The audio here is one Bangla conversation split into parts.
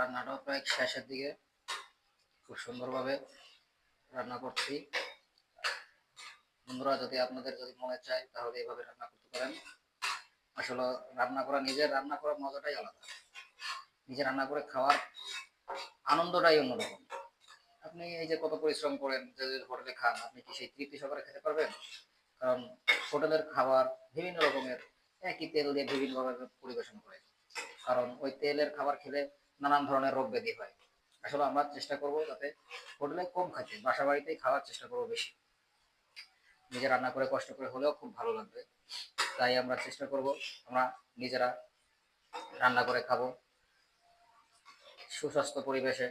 রান্নাটাও প্রায় শেষের দিকে, খুব সুন্দরভাবে রান্না করছি। বন্ধুরা, যদি আপনাদের মনে চায় তাহলে এইভাবে রান্না করতে পারেন। আসলে রান্না করা, নিজের রান্না করার মজাটাই আলাদা। নিজে রান্না করে খাওয়ার আনন্দটাই অন্যরকম। আপনি এই যে কত পরিশ্রম করেন, যদি হোটেলে খান, আপনি কি সেই তৃপ্তি সহকারে খেতে পারবেন? কারণ হোটেলের খাবার বিভিন্ন রকমের, একই তেল দিয়ে বিভিন্নভাবে পরিবেশন করে। কারণ ওই তেলের খাবার খেলে নানান ধরনের রোগ ব্যাধি হয়। আসলে আমরা চেষ্টা করব যাতে হোটেলে কম খাইতে, বাসা বাড়িতেই খাওয়ার চেষ্টা করবো বেশি। নিজে রান্না করে কষ্ট করে হলেও খুব ভালো লাগবে। তাই আমরা চেষ্টা করব আমরা নিজেরা রান্না করে খাবো, সুস্বাস্থ্য পরিবেশে,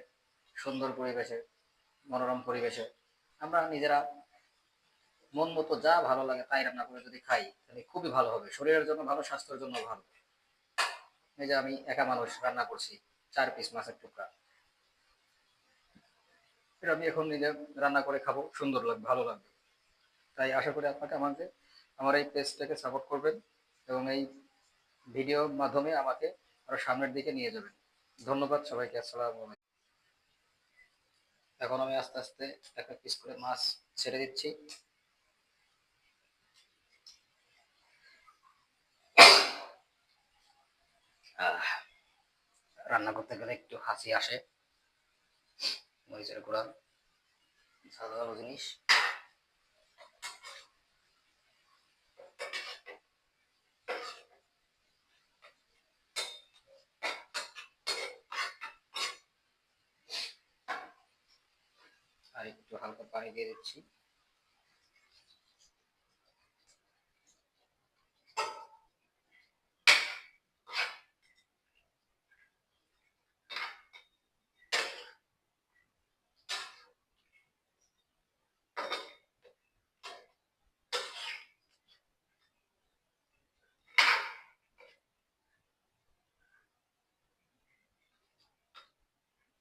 সুন্দর পরিবেশে, মনোরম পরিবেশে। আমরা নিজেরা মন মতো যা ভালো লাগে তাই রান্না করে যদি খাই তাহলে খুবই ভালো হবে, শরীরের জন্য ভালো, স্বাস্থ্যের জন্য ভালো। এই যে আমি একা মানুষ রান্না করছি 4 পিস মাছের টুকরা, এটা আমি এখন নিজে রান্না করে খাবো, সুন্দর লাগবে, ভালো লাগবে। তাই আশা করি আপনাকে আমার এই পেজটাকে সাপোর্ট করবেন এবং এই ভিডিওর মাধ্যমে আমাকে আরো সামনের দিকে নিয়ে যাবেন। ধন্যবাদ সবাইকে। আসসালামু আলাইকুম। এখন আমি আস্তে আস্তে একটা পিস করে মাছ ছেড়ে দিচ্ছি। রান্না করতে গেলে একটু হাসি আসে, মরিচের গুঁড়া সাধারণ জিনিস। আর একটু হালকা পানি দিয়ে দিচ্ছি।